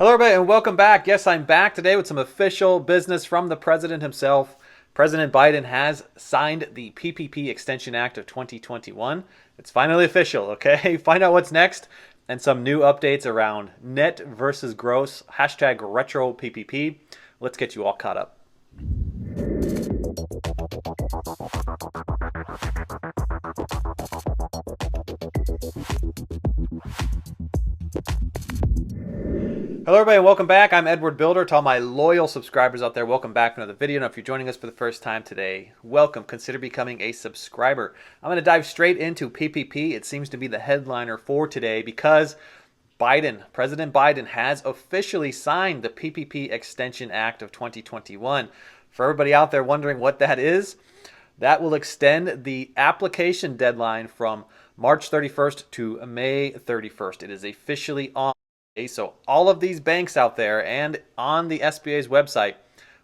Hello, everybody, and welcome back. Yes, I'm back today with some official business from the president himself. President Biden has signed the PPP Extension Act of 2021. It's finally official, okay? Find out what's next and some new updates around net versus gross, hashtag retro PPP. Let's get you all caught up. Hello, everybody, and welcome back. I'm Edward Bilder. To all my loyal subscribers out there, welcome back to another video. And if you're joining us for the first time today, welcome. Consider becoming a subscriber. I'm going to dive straight into PPP. It seems to be the headliner for today because President Biden has officially signed the PPP Extension Act of 2021. For everybody out there wondering what that is, that will extend the application deadline from March 31st to May 31st. It is officially on. So all of these banks out there and on the SBA's website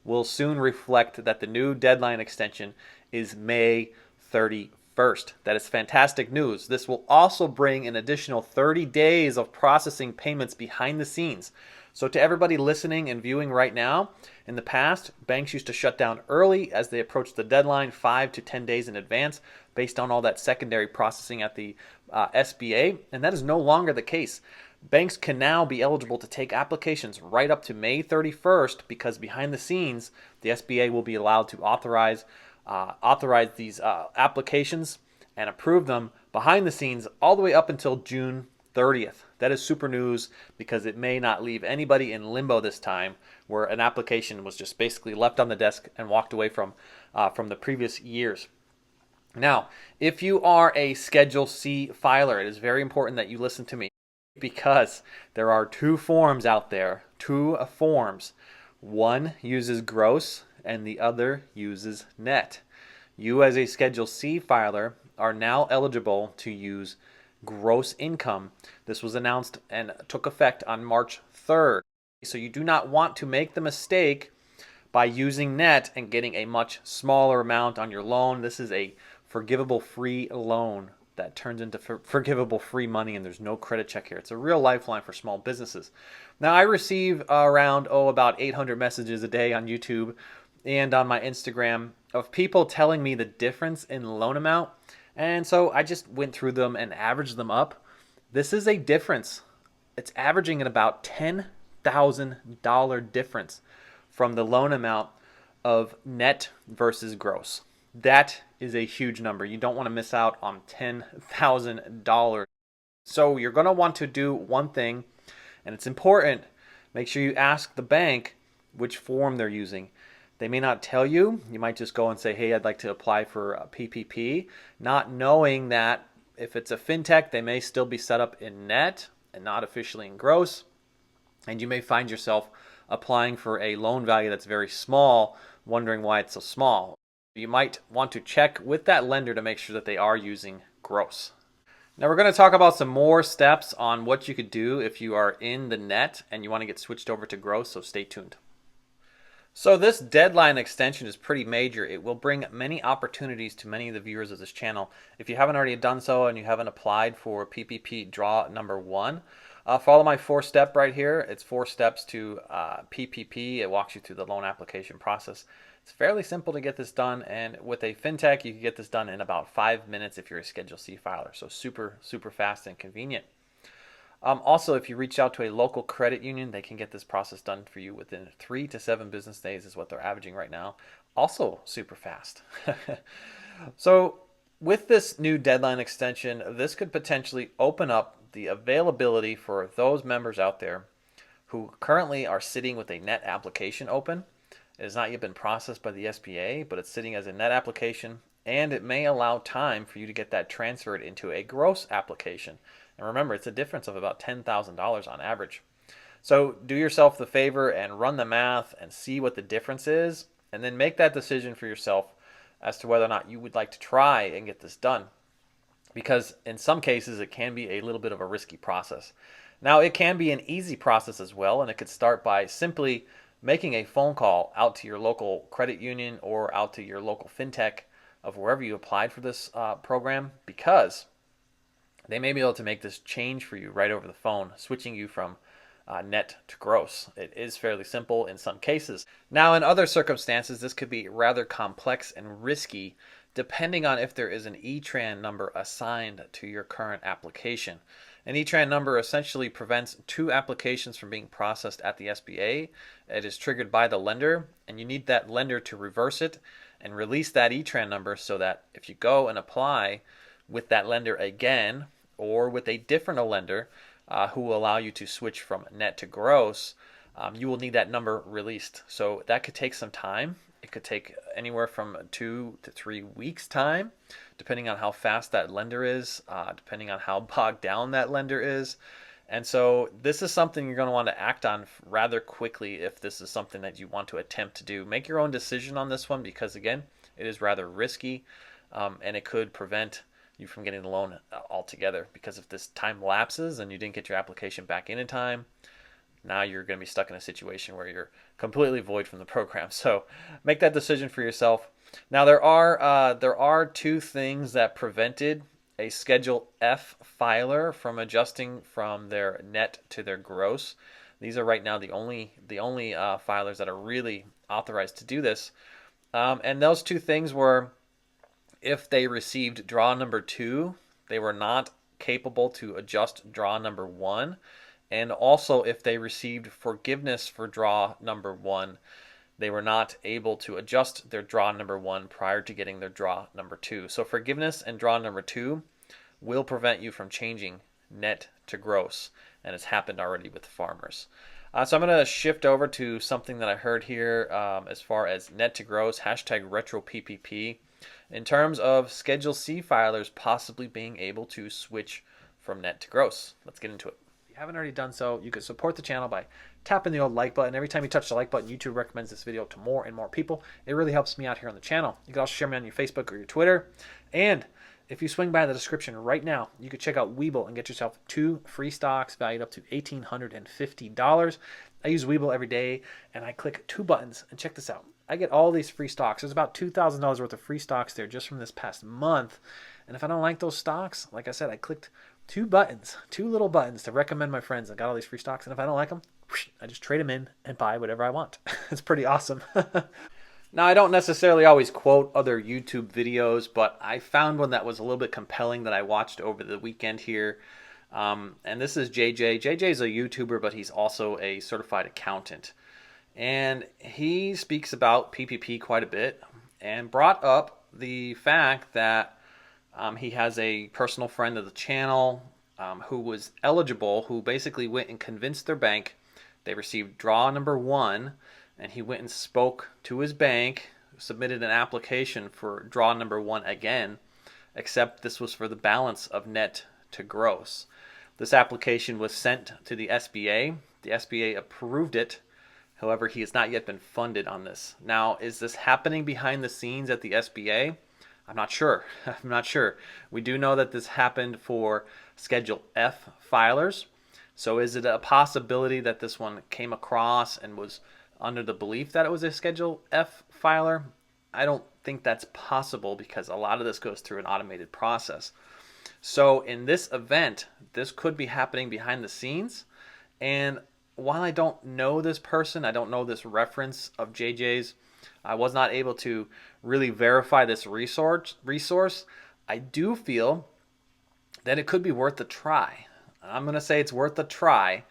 will soon reflect that the new deadline extension is May 31st. That is fantastic news. This will also bring an additional 30 days of processing payments behind the scenes. So to everybody listening and viewing right now, in the past, banks used to shut down early as they approached the deadline 5 to 10 days in advance based on all that secondary processing at the SBA, and that is no longer the case. Banks can now be eligible to take applications right up to May 31st because behind the scenes, the SBA will be allowed to authorize these applications and approve them behind the scenes all the way up until June 30th. That is super news because it may not leave anybody in limbo this time where an application was just basically left on the desk and walked away from the previous years. Now, if you are a Schedule C filer, it is very important that you listen to me, because there are two forms out there, two forms. One uses gross and the other uses net. You as a Schedule C filer are now eligible to use gross income. This was announced and took effect on March 3rd. So you do not want to make the mistake by using net and getting a much smaller amount on your loan. This is a forgivable free loan that turns into forgivable free money, and there's no credit check here. It's a real lifeline for small businesses. Now, I receive around about 800 messages a day on YouTube and on my Instagram of people telling me the difference in loan amount, and so I just went through them and averaged them up. This is a difference. It's averaging at about $10,000 difference from the loan amount of net versus gross. That is a huge number. You don't want to miss out on $10,000. So you're going to want to do one thing, and it's important. Make sure you ask the bank which form they're using. They may not tell you. You might just go and say, hey, I'd like to apply for a PPP, not knowing that if it's a fintech, they may still be set up in net and not officially in gross. And you may find yourself applying for a loan value that's very small, wondering why it's so small. You might want to check with that lender to make sure that they are using gross. Now we're going to talk about some more steps on what you could do if you are in the net and you want to get switched over to gross, so stay tuned. So this deadline extension is pretty major. It will bring many opportunities to many of the viewers of this channel. If you haven't already done so and you haven't applied for PPP draw number 1, follow my 4-step right here. It's 4 steps to PPP. It walks you through the loan application process. It's fairly simple to get this done, and with a fintech, you can get this done in about 5 minutes if you're a Schedule C filer. So super fast and convenient. Also, if you reach out to a local credit union, they can get this process done for you within 3 to 7 business days is what they're averaging right now. Also super fast. So with this new deadline extension, this could potentially open up the availability for those members out there who currently are sitting with a net application open. It has not yet been processed by the SBA, but it's sitting as a net application, and it may allow time for you to get that transferred into a gross application. And remember, it's a difference of about $10,000 on average. So do yourself the favor and run the math and see what the difference is, and then make that decision for yourself as to whether or not you would like to try and get this done. Because in some cases, it can be a little bit of a risky process. Now, it can be an easy process as well, and it could start by simply making a phone call out to your local credit union or out to your local fintech of wherever you applied for this program, because they may be able to make this change for you right over the phone, switching you from net to gross. It is fairly simple in some cases. Now, in other circumstances, this could be rather complex and risky depending on if there is an ETRAN number assigned to your current application. An ETRAN number essentially prevents two applications from being processed at the SBA. It is triggered by the lender, and you need that lender to reverse it and release that ETRAN number so that if you go and apply with that lender again or with a different lender who will allow you to switch from net to gross, you will need that number released. So that could take some time. It could take anywhere from 2 to 3 weeks time, depending on how fast that lender is, depending on how bogged down that lender is. And so this is something you're going to want to act on rather quickly if this is something that you want to attempt to do. Make your own decision on this one because, again, it is rather risky and it could prevent you from getting the loan altogether, because if this time lapses and you didn't get your application back in time, now you're going to be stuck in a situation where you're completely void from the program. So make that decision for yourself. Now there are two things that prevented a Schedule F filer from adjusting from their net to their gross. These are right now the only filers that are really authorized to do this. And those two things were, if they received draw number 2, they were not capable to adjust draw number 1. And also, if they received forgiveness for draw number 1, they were not able to adjust their draw number 1 prior to getting their draw number 2. So forgiveness and draw number 2 will prevent you from changing net to gross, and it's happened already with farmers. So I'm going to shift over to something that I heard here as far as net to gross, hashtag retro PPP, in terms of Schedule C filers possibly being able to switch from net to gross. Let's get into it. Haven't already done so, you can support the channel by tapping the old like button. Every time you touch the like button, YouTube recommends this video to more and more people. It really helps me out here on the channel. You can also share me on your Facebook or your Twitter. And if you swing by the description right now, you can check out Webull and get yourself 2 free stocks valued up to $1,850. I use Webull every day, and I click 2 buttons, and check this out. I get all these free stocks. There's about $2,000 worth of free stocks there just from this past month. And if I don't like those stocks, like I said, I clicked 2 buttons, 2 little buttons to recommend my friends. I got all these free stocks, and if I don't like them, I just trade them in and buy whatever I want. It's pretty awesome. Now, I don't necessarily always quote other YouTube videos, but I found one that was a little bit compelling that I watched over the weekend here. And this is JJ. JJ is a YouTuber, but he's also a certified accountant. And he speaks about PPP quite a bit and brought up the fact that he has a personal friend of the channel who was eligible, who basically went and convinced their bank. They received draw number 1, and he went and spoke to his bank, submitted an application for draw number 1 again, except this was for the balance of net to gross. This application was sent to the SBA. The SBA approved it. However, he has not yet been funded on this. Now, is this happening behind the scenes at the SBA? I'm not sure. I'm not sure. We do know that this happened for Schedule F filers. So is it a possibility that this one came across and was under the belief that it was a Schedule F filer? I don't think that's possible because a lot of this goes through an automated process. So in this event, this could be happening behind the scenes. And while I don't know this person, I don't know this reference of JJ's, I was not able to really verify this resource. I do feel that it could be worth a try. I'm going to say it's worth a try,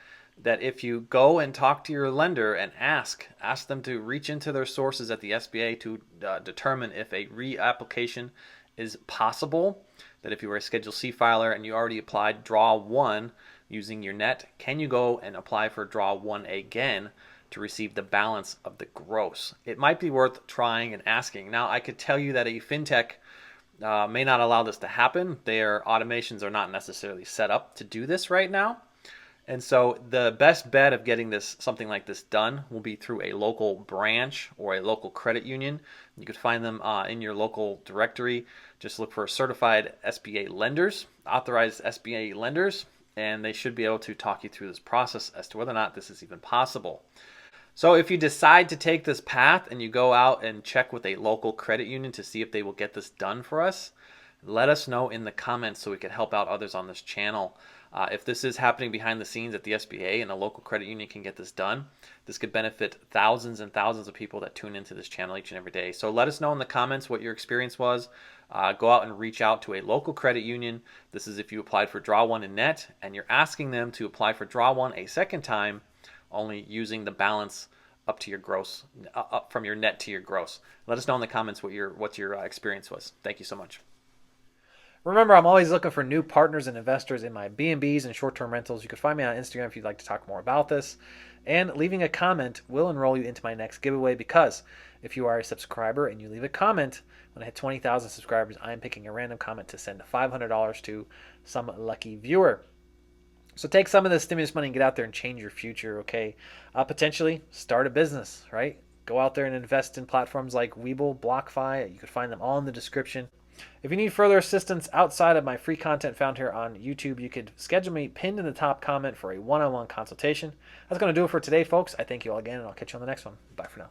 that if you go and talk to your lender and ask them to reach into their sources at the SBA to determine if a reapplication is possible, that if you were a Schedule C filer and you already applied draw 1 using your net, can you go and apply for draw 1 again to receive the balance of the gross? It might be worth trying and asking. Now, I could tell you that a fintech may not allow this to happen. Their automations are not necessarily set up to do this right now. And so the best bet of getting something like this done will be through a local branch or a local credit union. You could find them in your local directory. Just look for certified SBA lenders, authorized SBA lenders, and they should be able to talk you through this process as to whether or not this is even possible. So if you decide to take this path and you go out and check with a local credit union to see if they will get this done for us, let us know in the comments so we can help out others on this channel. If this is happening behind the scenes at the SBA and a local credit union can get this done, this could benefit thousands and thousands of people that tune into this channel each and every day. So let us know in the comments what your experience was. Go out and reach out to a local credit union. This is if you applied for Draw 1 in net and you're asking them to apply for Draw 1 a second time, only using the balance up to your gross, up from your net to your gross. Let us know in the comments what your experience was. Thank you so much. Remember, I'm always looking for new partners and investors in my B&Bs and short-term rentals. You can find me on Instagram if you'd like to talk more about this. And leaving a comment will enroll you into my next giveaway, because if you are a subscriber and you leave a comment, when I hit 20,000 subscribers, I am picking a random comment to send $500 to some lucky viewer. So take some of the stimulus money and get out there and change your future, okay? Potentially start a business, right? Go out there and invest in platforms like Webull, BlockFi. You can find them all in the description. If you need further assistance outside of my free content found here on YouTube, you could schedule me pinned in the top comment for a one-on-one consultation. That's going to do it for today, folks. I thank you all again, and I'll catch you on the next one. Bye for now.